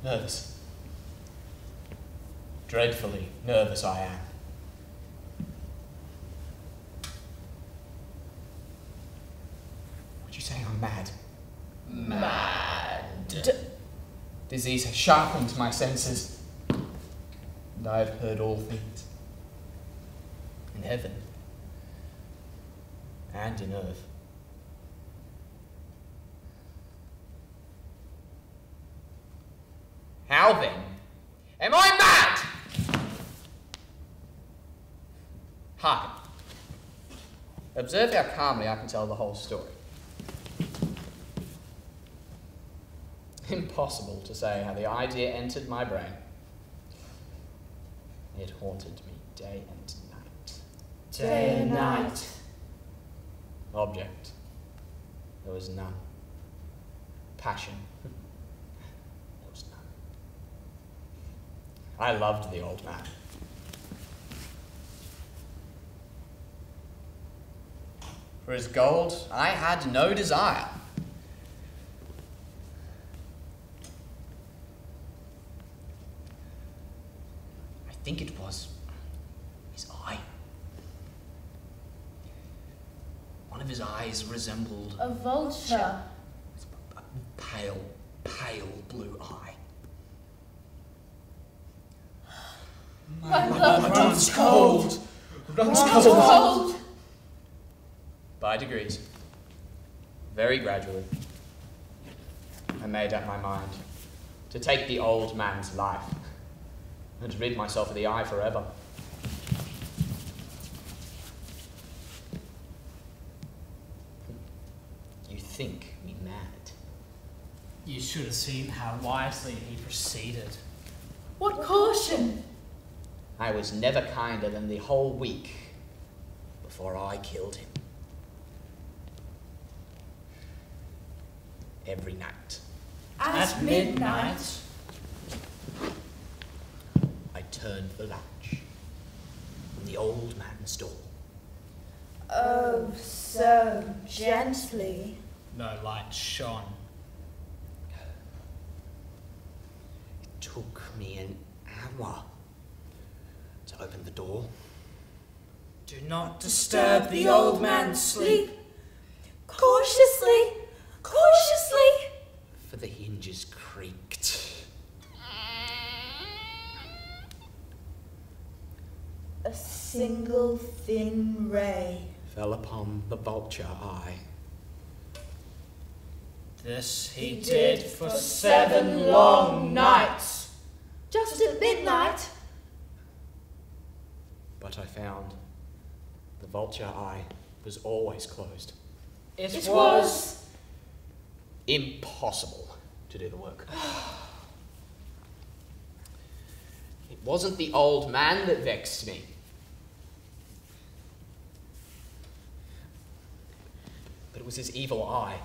Nervous. Dreadfully nervous I am. Would you say I'm mad? Mad. Disease has sharpened my senses, and I have heard all things. In heaven and in earth. How then am I mad? Hearken. Observe how calmly I can tell the whole story. Impossible to say how the idea entered my brain. It haunted me day and night. Day and night. Object. There was none. Passion. There was none. I loved the old man. For his gold, I had no desire. I think it was his eye. One of his eyes resembled A vulture. a pale, pale blue eye. My blood runs cold. Runs cold. By degrees, very gradually, I made up my mind to take the old man's life and to rid myself of the eye forever. You think me mad? You should have seen how wisely he proceeded. What caution? I was never kinder than the whole week before I killed him. Every night. At midnight. I turned the latch on the old man's door. Oh, so gently. No light shone. It took me an hour to open the door. Do not disturb the old man's sleep. Cautiously. Cautiously. For the hinges creaked. A single thin ray Fell upon the vulture eye. This he did for 7 long nights. just at midnight. But I found the vulture eye was always closed. It was Impossible to do the work. It wasn't the old man that vexed me. But it was his evil eye.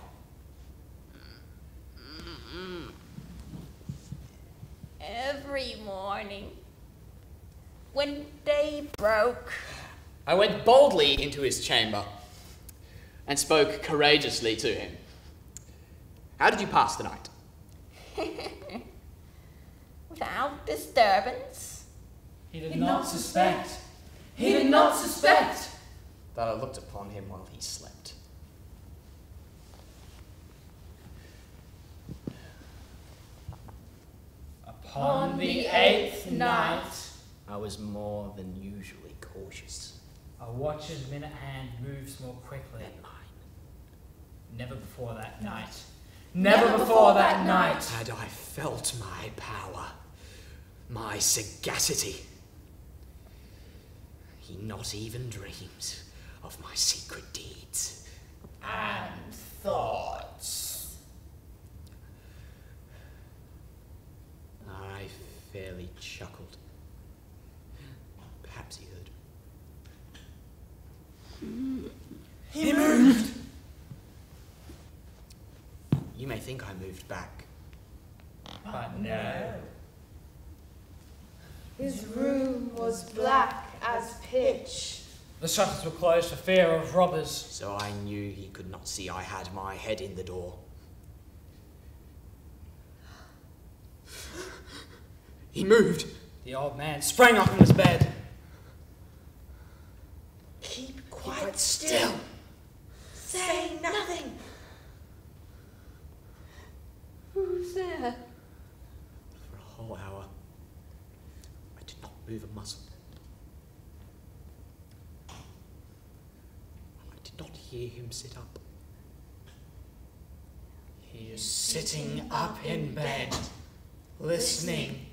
Every morning, when day broke, I went boldly into his chamber and spoke courageously to him. How did you pass the night? without disturbance. He did not suspect. He did not suspect. That I looked upon him while he slept. Upon the 8th night, I was more than usually cautious. a watcher's minute hand moves more quickly. Than mine. Never before that night. Never before that night. Had I felt my power, my sagacity, he not even dreams of my secret deeds. And thoughts. I fairly chuckled. Perhaps he heard. He moved. You may think I moved back. But no. His room was black as pitch. The shutters were closed for fear of robbers. So I knew he could not see I had my head in the door. He moved. The old man sprang up from his bed. Keep quite still. Say nothing. Who's there? For a whole hour, I did not move a muscle. I did not hear him sit up. He is sitting up in bed, listening.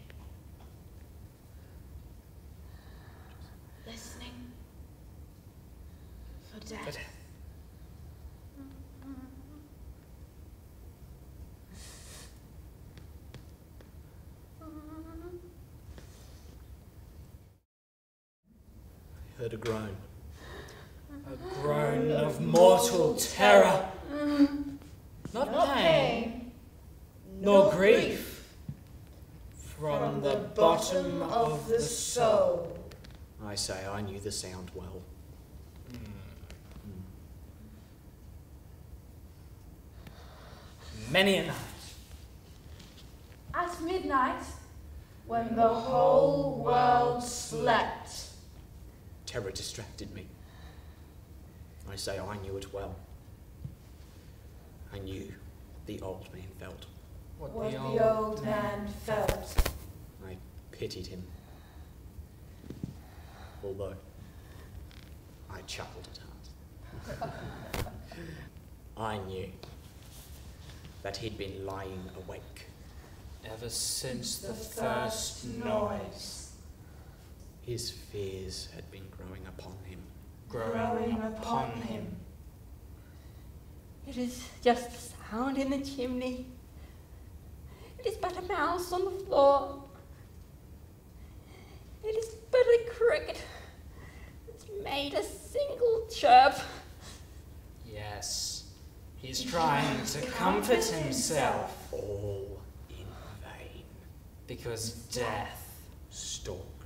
Listening for death. But I heard a groan. a groan of mortal terror. Not pain, nor grief. From the bottom of the soul. I say I knew the sound well. Many a night. At midnight, when the whole world slept. Terror distracted me. I say I knew it well. I knew the old man felt. What the old man felt. I pitied him. Although I chuckled at heart. I knew that he'd been lying awake. Ever since the first noise. His fears had been growing upon him. Growing upon him. It is just a sound in the chimney. It is but a mouse on the floor. It is but a cricket that's made a single chirp. Yes, he's trying to comfort himself. All in vain. Because death Stalked